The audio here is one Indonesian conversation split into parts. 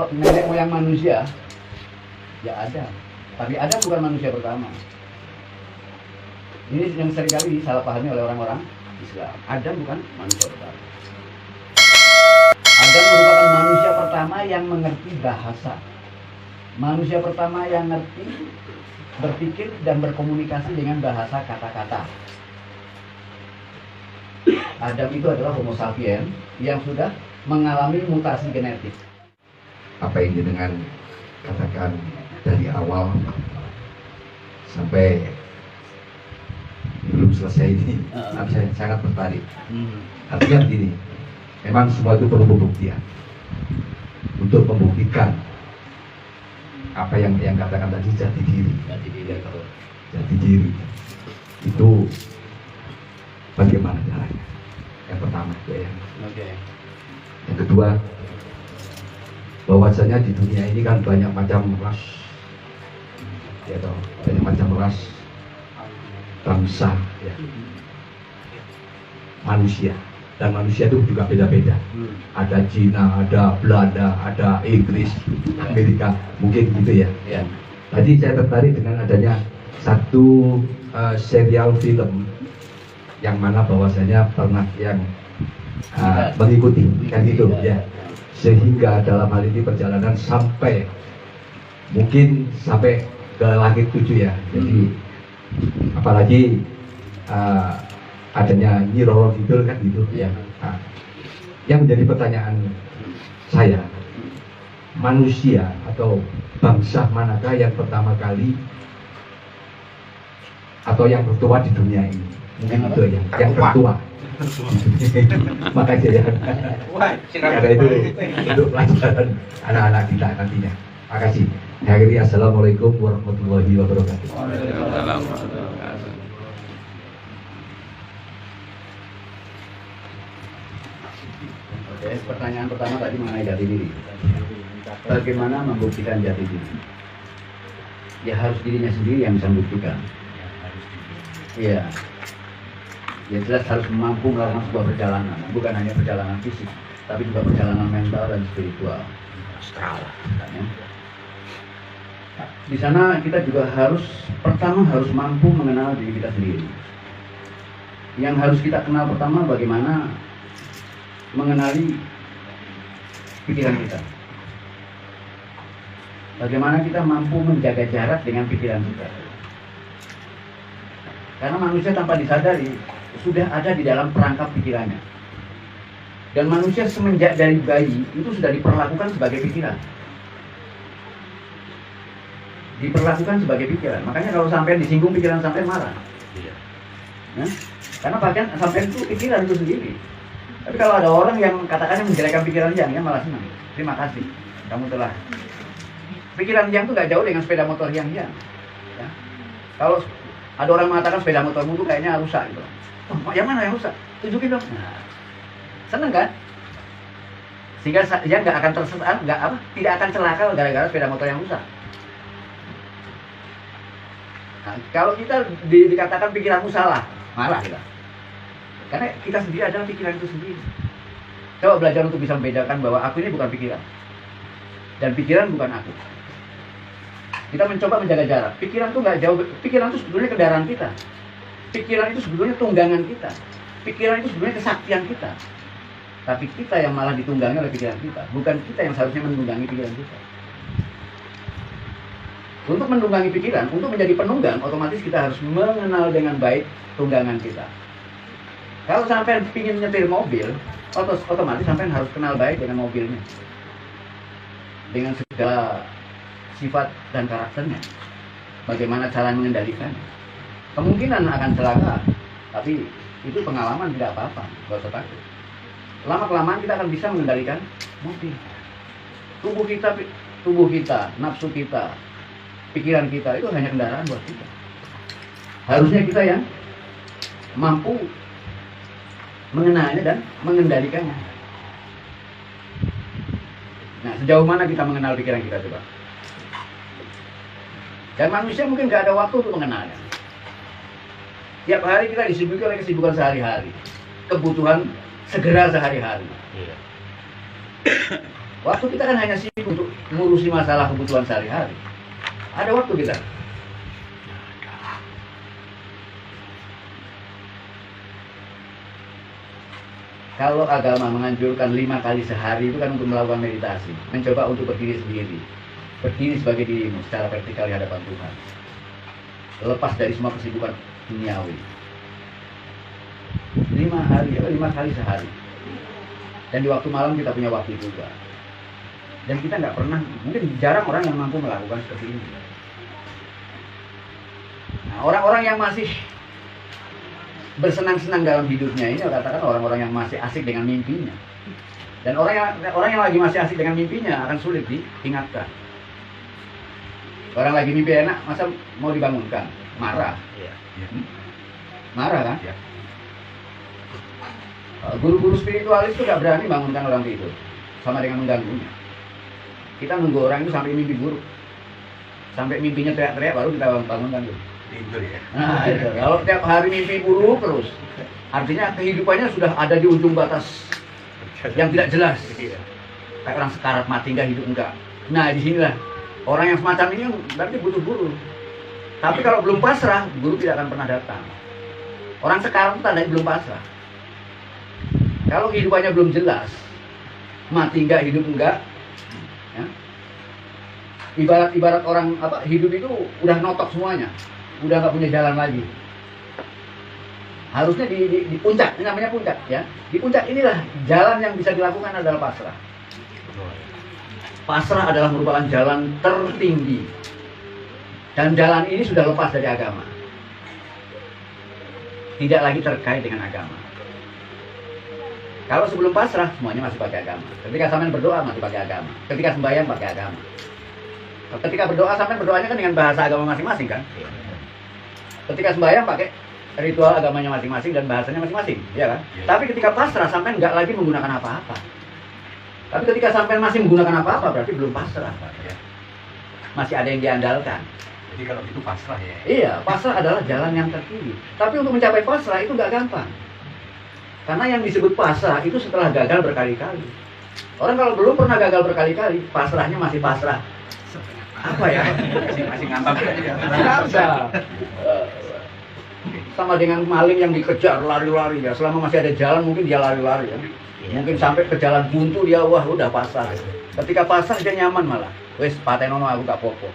Kalau nenek moyang manusia, ya Adam. Tapi Adam bukan manusia pertama. Ini yang seringkali salah pahami oleh orang-orang Islam. Adam bukan manusia pertama. Adam merupakan manusia pertama yang mengerti bahasa. Manusia pertama yang ngerti, berpikir dan berkomunikasi dengan bahasa kata-kata. Adam itu adalah Homo sapiens yang sudah mengalami mutasi genetik. Apa yang dengan katakan dari awal sampai belum selesai ini, saya sangat tertarik. Artinya begini, memang semua itu perlu pembuktian. Untuk membuktikan apa yang katakan tadi jati diri. Jati diri itu bagaimana caranya? Yang pertama ya. Yang kedua, bahwasanya di dunia ini kan banyak macam ras, ya toh, banyak macam ras, bangsa, ya, manusia, dan manusia itu juga beda-beda. Ada Cina, ada Belanda, ada Inggris, Amerika, mungkin gitu ya. Tadi saya tertarik dengan adanya satu serial film yang mana bahwasanya pernah yang mengikuti kan gitu ya, sehingga dalam hal ini perjalanan sampai mungkin sampai ke langit 7 ya. Jadi apalagi adanya Nyi Roro Kidul kan gitu ya. Yang menjadi pertanyaan saya, manusia atau bangsa manakah yang pertama kali atau yang tertua di dunia ini? Mungkin itu ya, yang tertua. Makasih ya. Karena itu untuk pelajaran anak-anak kita nantinya. Makasih. Akhirnya assalamualaikum warahmatullahi wabarakatuh. Oke, pertanyaan pertama tadi mengenai jati diri. Bagaimana membuktikan jati diri? Ya harus dirinya sendiri yang bisa membuktikan. Iya. Ya jelas harus mampu melakukan sebuah perjalanan, bukan hanya perjalanan fisik, tapi juga perjalanan mental dan spiritual. Astral. Ya. Di sana kita juga pertama harus mampu mengenal diri kita sendiri. Yang harus kita kenal pertama bagaimana mengenali pikiran kita. Bagaimana kita mampu menjaga jarak dengan pikiran kita. Karena manusia tanpa disadari sudah ada di dalam perangkap pikirannya. Dan manusia semenjak dari bayi itu sudah diperlakukan sebagai pikiran. Diperlakukan sebagai pikiran. Makanya kalau sampai disinggung pikiran sampai marah. Ya? Karena bahkan sampai itu pikiran itu sendiri. Tapi kalau ada orang yang katakannya menjelekkan pikiran Yang malah senang. Terima kasih, kamu telah. Pikiran Yang itu nggak jauh dengan sepeda motor Yang. Ya? Kalau ada orang mengatakan sepeda motormu itu kayaknya rusak gitu. Oh, yang mana yang rusak? Tunjukin dong. Nah, seneng kan? Sehingga dia nggak akan tersesat, tidak akan celaka gara-gara sepeda motor yang rusak. Nah, kalau kita dikatakan pikiranmu salah, marah kita. Karena kita sendiri adalah pikiran itu sendiri. Coba belajar untuk bisa membedakan bahwa aku ini bukan pikiran. Dan pikiran bukan aku. Kita mencoba menjaga jarak. Pikiran itu nggak jauh. Pikiran itu sebetulnya kendaraan kita. Pikiran itu sebetulnya tunggangan kita. Pikiran itu sebetulnya kesaktian kita. Tapi kita yang malah ditunggangi oleh pikiran kita. Bukan kita yang seharusnya menunggangi pikiran kita. Untuk menunggangi pikiran, untuk menjadi penunggang, otomatis kita harus mengenal dengan baik tunggangan kita. Kalau sampai ingin nyetir mobil, otomatis sampai harus kenal baik dengan mobilnya. Dengan segala sifat dan karakternya. Bagaimana cara mengendalikannya. Kemungkinan akan celaka, tapi itu pengalaman tidak apa-apa, gak usah takut. Lama-kelamaan kita akan bisa mengendalikan mobil. Tubuh kita, nafsu kita, pikiran kita itu hanya kendaraan buat kita. Harusnya kita yang mampu mengenalnya dan mengendalikannya. Nah, sejauh mana kita mengenal pikiran kita coba? Dan manusia mungkin gak ada waktu untuk mengenalnya. Tiap hari kita disibuki oleh kesibukan sehari-hari, kebutuhan segera sehari-hari. Waktu kita kan hanya sibuk untuk mengurusi masalah kebutuhan sehari-hari. Ada waktu kita. Kalau agama menganjurkan 5 kali sehari itu kan untuk melakukan meditasi, mencoba untuk berdiri sendiri, berdiri sebagai dirimu secara vertikal di hadapan Tuhan, lepas dari semua kesibukan duniawi. 5 kali sehari. Dan di waktu malam kita punya waktu juga. Dan kita nggak pernah, mungkin jarang orang yang mampu melakukan seperti ini. Nah, orang-orang yang masih bersenang-senang dalam hidupnya ini, katakan orang-orang yang masih asik dengan mimpinya. Dan orang yang lagi masih asik dengan mimpinya akan sulit diingatkan. Orang lagi mimpi enak, masa mau dibangunkan? Marah. Marah kan? Guru-guru spiritualis itu gak berani bangunkan orang tidur, sama dengan mengganggunya. Kita nunggu orang itu sampai mimpi buruk, sampai mimpinya teriak-teriak baru kita bangunkan dulu. Tidur ya. Nah, itu. Kalau tiap hari mimpi buruk terus, artinya kehidupannya sudah ada di ujung batas yang tidak jelas. Kayak orang sekarat, mati enggak, hidup enggak. Nah, disinilah orang yang semacam ini berarti butuh guru. Tapi kalau belum pasrah, guru tidak akan pernah datang. Orang sekarat itu tandanya belum pasrah. Kalau kehidupannya belum jelas, mati enggak, hidup enggak, ya. Ibarat orang hidup itu udah notok semuanya, udah nggak punya jalan lagi. Harusnya di puncak, ini namanya puncak ya. Di puncak inilah jalan yang bisa dilakukan adalah pasrah. Pasrah adalah merupakan jalan tertinggi. Dan jalan ini sudah lepas dari agama. Tidak lagi terkait dengan agama. Kalau sebelum pasrah, semuanya masih pakai agama. Ketika sampean berdoa, masih pakai agama. Ketika sembahyang, pakai agama. Ketika berdoa, sampean berdoanya kan dengan bahasa agama masing-masing kan? Ketika sembahyang, pakai ritual agamanya masing-masing dan bahasanya masing-masing, ya kan? Tapi ketika pasrah, sampean nggak lagi menggunakan apa-apa. Tapi ketika sampean masih menggunakan apa-apa, berarti belum pasrah. Masih ada yang diandalkan. Jadi kalau itu pasrah ya? Iya, pasrah adalah jalan yang tertinggi. Tapi untuk mencapai pasrah itu nggak gampang. Karena yang disebut pasrah itu setelah gagal berkali-kali. Orang kalau belum pernah gagal berkali-kali, pasrahnya masih pasrah. Apa ya? Masih ngambang ya? Ngambang. Sama dengan maling yang dikejar lari-lari ya. Selama masih ada jalan mungkin dia lari-lari ya. Mungkin sampai ke jalan buntu dia wah udah pasrah. Ketika pasrah dia nyaman malah. Wes patenono aku gak popo.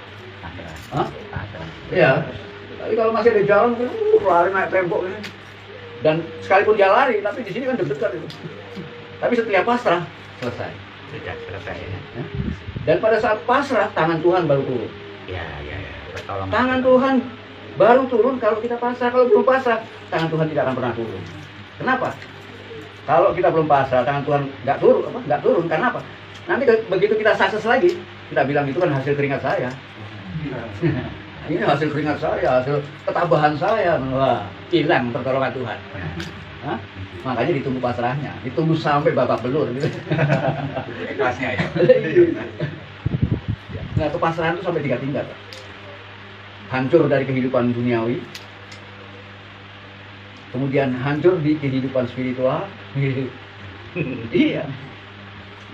Hah? Iya. Tapi kalau masih ada jalan mungkin lari naik tembok ini. Dan sekalipun dia lari, tapi di sini kan deg-degan itu. Tapi setiap pasrah selesai. Sudah selesai ya. Dan pada saat pasrah, tangan Tuhan baru turun. Ya. Bertolong. Tangan Tuhan baru turun kalau kita pasrah. Kalau belum pasrah, tangan Tuhan tidak akan pernah turun. Kenapa? Kalau kita belum pasrah, tangan Tuhan nggak turun. Karena apa? Nanti begitu kita sukses lagi, kita bilang itu kan hasil keringat saya. Ini hasil keringat saya, hasil ketabahan saya. Wah, hilang pertolongan Tuhan. Hah? Makanya ditunggu pasrahnya, ditunggu sampai babak belur gitu. Ikhlasnya ya. Nah, kepasrahan itu sampai 3 tingkat. Hancur dari kehidupan duniawi, kemudian hancur di kehidupan spiritual. Iya.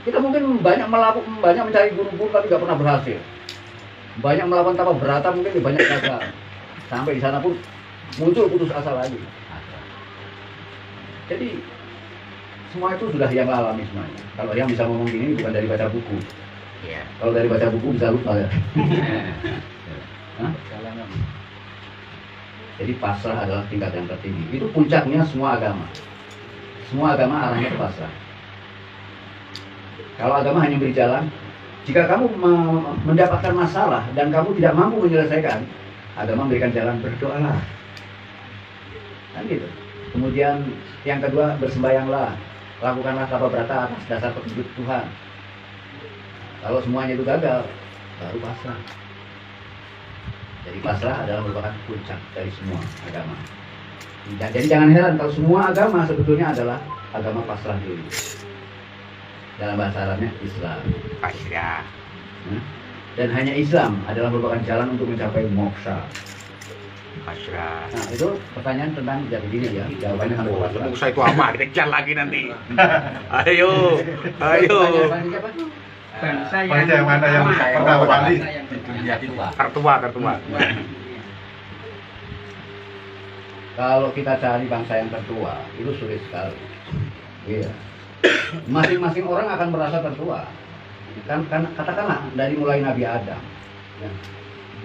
Kita mungkin banyak mencari guru-guru tapi nggak pernah berhasil. Banyak melakukan tapa berata mungkin banyak gagal. Sampai di sana pun muncul putus asa lagi. Jadi semua itu sudah yang alami semuanya. Kalau yang bisa ngomong gini bukan dari baca buku. Iya. Kalau dari baca buku bisa lupa ya. Hah? Jadi pasrah adalah tingkat yang tertinggi. Itu puncaknya semua agama. Semua agama arahnya ke pasrah. Kalau agama hanya beri jalan, jika kamu mendapatkan masalah dan kamu tidak mampu menyelesaikan, agama memberikan jalan, berdoalah. Kan gitu. Kemudian yang kedua, bersembayanglah. Lakukanlah tapa berata atas dasar petunjuk Tuhan. Kalau semuanya itu gagal, baru pasrah. Jadi pasrah adalah merupakan puncak dari semua agama. Jadi jangan heran kalau semua agama sebetulnya adalah agama pasrah dulu. Dalam bahasa Arabnya Islam. Pasrah. Dan hanya Islam adalah merupakan jalan untuk mencapai moksha. Pasrah. Nah, itu pertanyaan tentang jati diri ya. Jawabannya sampai pasrah. Moksha itu apa? Kita kejar lagi nanti. Ayo. Pertanyaan selanjutnya apa? bangsa Bangsa yang mana yang pertama kali di dunia itu? tertua. Kalau kita cari bangsa yang tertua, itu sulit sekali. Iya. Masing-masing orang akan merasa tertua. Kan katakanlah dari mulai Nabi Adam, ya.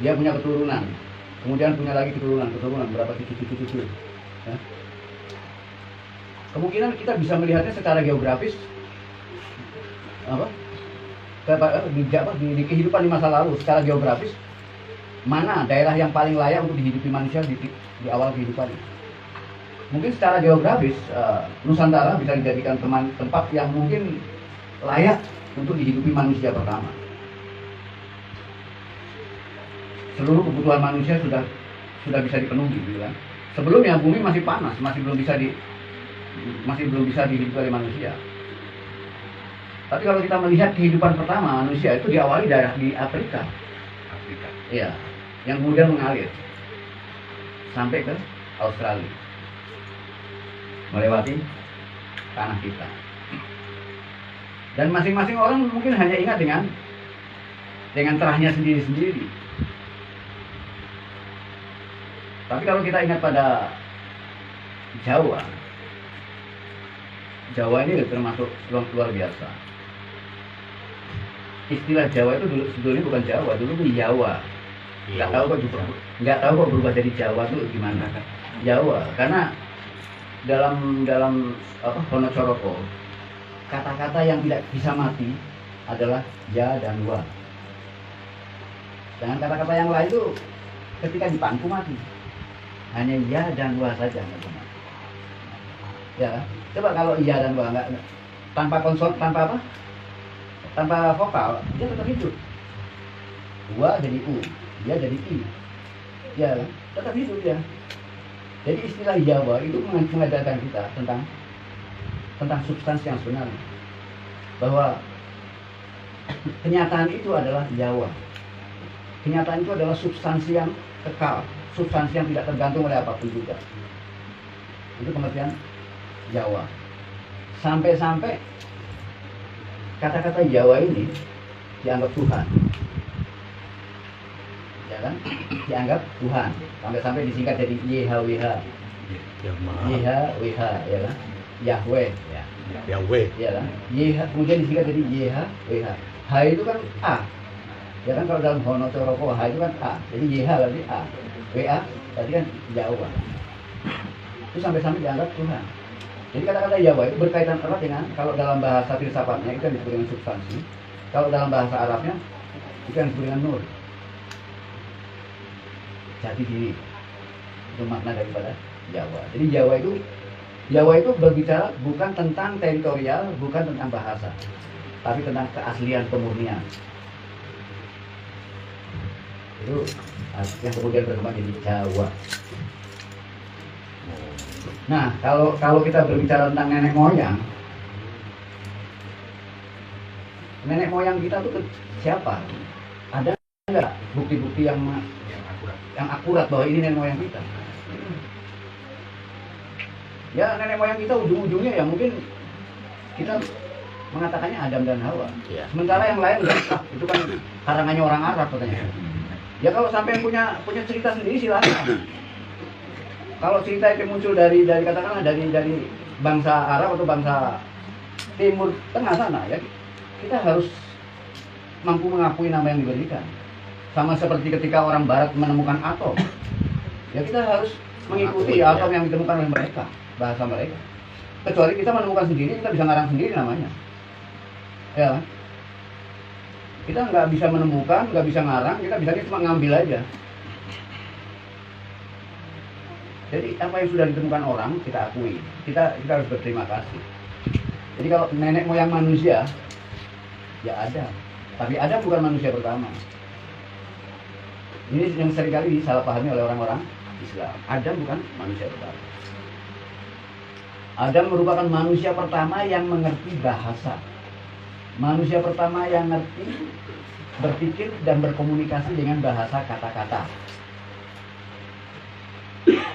Dia punya keturunan, kemudian punya lagi keturunan berapa cucu. Ya. Kemungkinan kita bisa melihatnya secara geografis, di kehidupan di masa lalu, secara geografis mana daerah yang paling layak untuk dihidupi manusia di awal kehidupannya. Mungkin secara geografis Nusantara bisa dijadikan tempat yang mungkin layak untuk dihidupi manusia pertama. Seluruh kebutuhan manusia sudah bisa dipenuhi, gitu kan. Sebelumnya bumi masih panas, masih belum bisa dihidupi oleh manusia. Tapi kalau kita melihat kehidupan pertama manusia itu diawali di Afrika. Iya, yang kemudian mengalir sampai ke Australia, melewati tanah kita. Dan masing-masing orang mungkin hanya ingat dengan terahnya sendiri-sendiri. Tapi kalau kita ingat pada Jawa ini termasuk luar biasa. Istilah Jawa itu dulu sebetulnya bukan Jawa, dulu itu Jawa. Nggak tahu kok berubah jadi Jawa itu gimana? Jawa, karena dalam Honocoroko, kata-kata yang tidak bisa mati adalah ya dan wa. Dengan kata-kata yang lain itu ketika dipangku mati, hanya ya dan wa saja. Ya, coba kalau iya dan wa nggak tanpa konsol, tanpa vokal, dia tetap hidup. Wa jadi u, dia jadi i, ya tetap hidup ya. Jadi istilah Jawa itu mengajarkan kita tentang substansi yang sebenarnya, bahwa kenyataan itu adalah Jawa. Kenyataan itu adalah substansi yang kekal, substansi yang tidak tergantung oleh apapun juga. Itu pengertian Jawa. Sampai-sampai kata-kata Jawa ini dianggap Tuhan, ya kan? Dianggap Tuhan. Sampai-sampai disingkat jadi YHWH, YHWH, ya kan? Yahweh, ya. Yahweh. Ya kan? Kemudian disingkat jadi YHWH. H itu kan A, ya kan? Kalau dalam Honocoroko H itu kan A, jadi YH berarti A, WA berarti kan Jawa. Itu sampai-sampai dianggap Tuhan. Jadi kata-kata Jawa itu berkaitan erat dengan, kalau dalam bahasa filsafatnya itu yang disebut dengan substansi, kalau dalam bahasa Arabnya itu yang disebut dengan nur, jati diri. Itu makna daripada Jawa. Jadi Jawa itu berbicara bukan tentang teritorial, bukan tentang bahasa, tapi tentang keaslian, kemurnian. Itu yang kemudian berkembang jadi Jawa. Nah, kalau kita berbicara tentang nenek moyang kita tuh siapa? Ada nggak bukti-bukti yang akurat bahwa ini nenek moyang kita? Ya, nenek moyang kita ujung-ujungnya ya mungkin kita mengatakannya Adam dan Hawa. Ya. Sementara yang lain enggak, itu kan karangannya orang Arab katanya. Ya kalau sampai punya cerita sendiri silakan. Kalau cerita itu muncul dari katakanlah dari bangsa Arab atau bangsa Timur Tengah sana, ya kita harus mampu mengakui nama yang diberikan. Sama seperti ketika orang Barat menemukan atom, ya kita harus mengikuti atom yang ditemukan oleh mereka, bahasa mereka. Kecuali kita menemukan sendiri, kita bisa ngarang sendiri namanya. Ya, kita nggak bisa menemukan, nggak bisa ngarang, kita bisa cuma ngambil aja. Jadi apa yang sudah ditemukan orang kita akui, kita harus berterima kasih. Jadi kalau nenek moyang manusia, ya ada, tapi Adam bukan manusia pertama. Ini yang seringkali disalahpahami oleh orang-orang Islam. Adam bukan manusia pertama. Adam merupakan manusia pertama yang mengerti bahasa. Manusia pertama yang ngerti, berpikir dan berkomunikasi dengan bahasa kata-kata.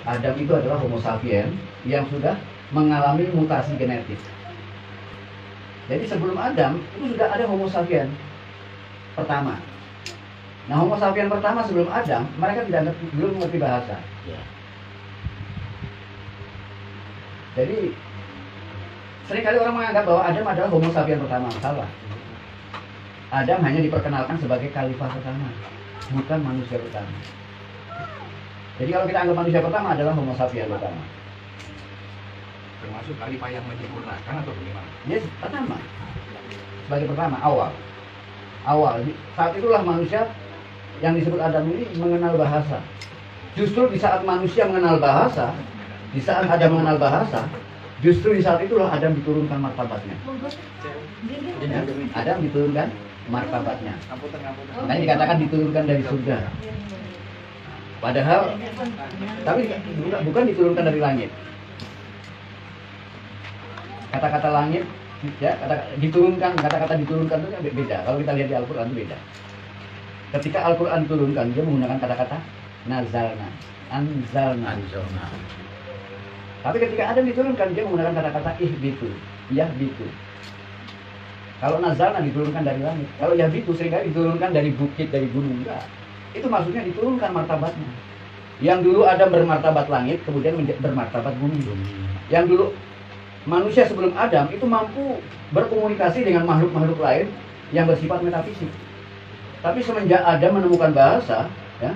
Adam itu adalah Homo sapiens yang sudah mengalami mutasi genetik. Jadi sebelum Adam itu sudah ada Homo sapiens pertama. Nah, Homo sapiens pertama sebelum Adam, mereka belum mengerti bahasa. Iya. Jadi seringkali orang menganggap bahwa Adam adalah Homo sapiens pertama. Salah. Adam hanya diperkenalkan sebagai khalifah pertama, bukan manusia pertama. Jadi kalau kita anggap manusia pertama adalah Homo sapiens pertama. Termasuk khalifah yang menyempurnakan atau bagaimana? Yes, pertama. Sebagai pertama, awal. Saat itulah manusia yang disebut Adam ini mengenal bahasa. Justru di saat manusia mengenal bahasa, di saat Adam mengenal bahasa, justru di saat itulah Adam diturunkan martabatnya. Ya, Adam diturunkan martabatnya. Makanya dikatakan diturunkan dari surga. Padahal, tapi bukan diturunkan dari langit. Kata-kata langit, ya, kata-kata diturunkan itu kan beda. Kalau kita lihat di Al-Quran itu beda. Ketika Al-Quran diturunkan, dia menggunakan kata-kata nazalna, anzalna. Tapi ketika Adam diturunkan, dia menggunakan kata-kata ihbitu, yahbitu. Kalau nazalna diturunkan dari langit, kalau yahbitu seringkali diturunkan dari bukit, dari gunung. Enggak. Itu maksudnya diturunkan martabatnya. Yang dulu Adam bermartabat langit, kemudian bermartabat bumi. Yang dulu manusia sebelum Adam itu mampu berkomunikasi dengan makhluk-makhluk lain yang bersifat metafisik. Tapi semenjak Adam menemukan bahasa, ya,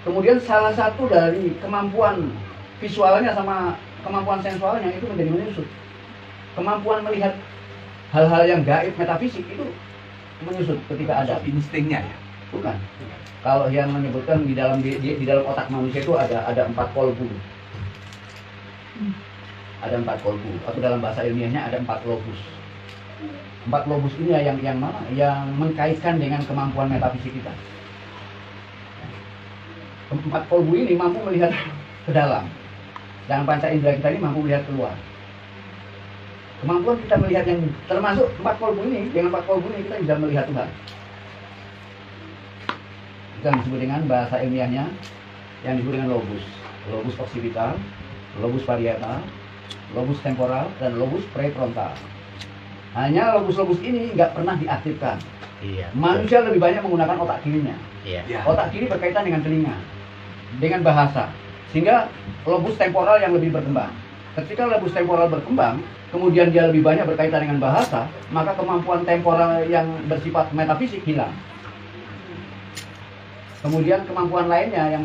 kemudian salah satu dari kemampuan visualnya sama kemampuan sensualnya itu menjadi menyusut. Kemampuan melihat hal-hal yang gaib metafisik itu menyusut ketika ada Instingnya ya? bukan. Kalau yang menyebutkan di dalam otak manusia itu ada 4 kolbu. Ada 4 kolbu, atau dalam bahasa ilmiahnya ada 4 lobus. 4 lobus ini yang mana? Yang mengkaitkan dengan kemampuan metafisik kita. 4 kolbu ini mampu melihat ke dalam. Dan panca indera kita ini mampu melihat keluar. Kemampuan kita melihat yang termasuk 4 kolbu ini, dengan 4 kolbu ini kita bisa melihat Tuhan. Itu yang disebut dengan bahasa ilmiahnya, yang disebut dengan lobus. Lobus occipital, lobus parietal, lobus temporal, dan lobus prefrontal. Hanya lobus-lobus ini nggak pernah diaktifkan. Iya. Manusia lebih banyak menggunakan otak kirinya. Iya. Otak kiri berkaitan dengan telinga, dengan bahasa, sehingga lobus temporal yang lebih berkembang. Ketika lobus temporal berkembang, kemudian dia lebih banyak berkaitan dengan bahasa, maka kemampuan temporal yang bersifat metafisik hilang. Kemudian kemampuan lainnya yang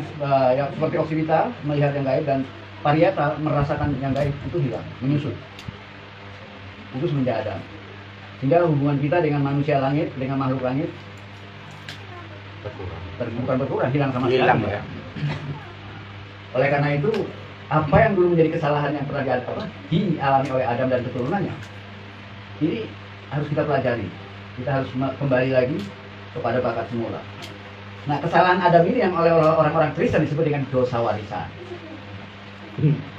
seperti occipital, melihat yang gaib, dan parietal, merasakan yang gaib, itu hilang, menyusut. Itu semenjak Adam. Sehingga hubungan kita dengan manusia langit, dengan makhluk langit, bukan berkurang, hilang sama sekali. Hilang ya. Oleh karena itu, apa yang dulu menjadi kesalahan yang pernah dialami oleh Adam dan keturunannya, ini harus kita pelajari. Kita harus kembali lagi kepada bakat semula. Nah, kesalahan Adam ini yang oleh orang-orang Kristen disebut dengan dosa warisan.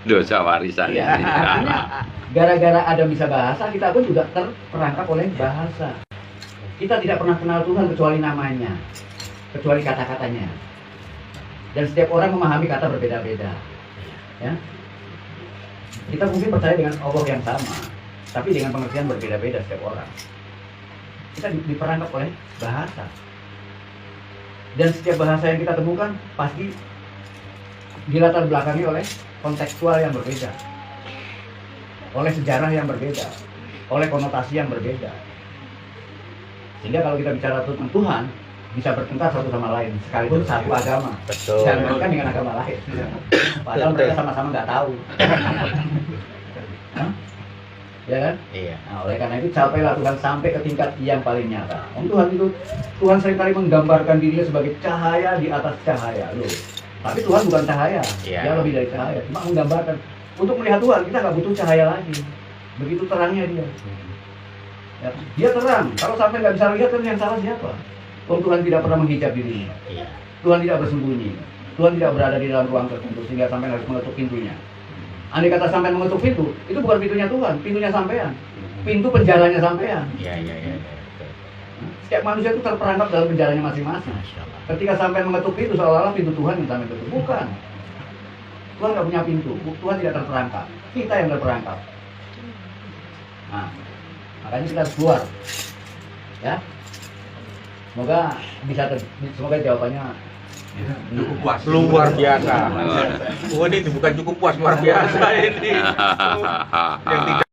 Dosa warisan. Ya, artinya gara-gara Adam bisa bahasa, kita pun juga terperangkap oleh bahasa. Kita tidak pernah kenal Tuhan kecuali namanya, kecuali kata-katanya. Dan setiap orang memahami kata berbeda-beda. Ya. Kita mungkin percaya dengan Allah yang sama, tapi dengan pengertian berbeda-beda setiap orang. Kita diperangkap oleh bahasa. Dan setiap bahasa yang kita temukan pasti dilatar belakangi oleh kontekstual yang berbeda, oleh sejarah yang berbeda, oleh konotasi yang berbeda. Sehingga kalau kita bicara tentang Tuhan, bisa bertengkar satu sama lain, sekalipun satu agama. Betul. Disandingkan dengan agama lain. Padahal mereka sama-sama nggak tahu. Hah? Ya kan? Iya. Nah, oleh karena itu capailah Tuhan sampai ke tingkat yang paling nyata. Tuhan seringkali menggambarkan dirinya sebagai cahaya di atas cahaya, loh. Tapi Tuhan bukan cahaya, Iya. dia lebih dari cahaya. Cuma menggambarkan. Untuk melihat Tuhan kita nggak butuh cahaya lagi. Begitu terangnya dia. Ya, dia terang. Kalau sampai nggak bisa lihat kan yang salah siapa? Tuhan tidak pernah menghijab dirinya. Iya. Tuhan tidak bersembunyi. Tuhan tidak berada di dalam ruang tertentu sehingga sampai harus mengetuk pintunya. Andai kata sampai mengetuk pintu, itu bukan pintunya Tuhan, pintunya sampean. Pintu penjaranya sampean. Iya. Setiap manusia itu terperangkap dalam penjaranya masing-masing. Masya Allah. Ketika sampai mengetuk pintu, seolah-olah pintu Tuhan yang sampai tutup. Bukan. Tuhan nggak punya pintu. Tuhan tidak terperangkap. Kita yang terperangkap. Nah, makanya kita harus keluar. Ya. semoga jawabannya Cukup puas. Luar biasa. Oh, ini bukan cukup puas, luar biasa ini. Yang tidak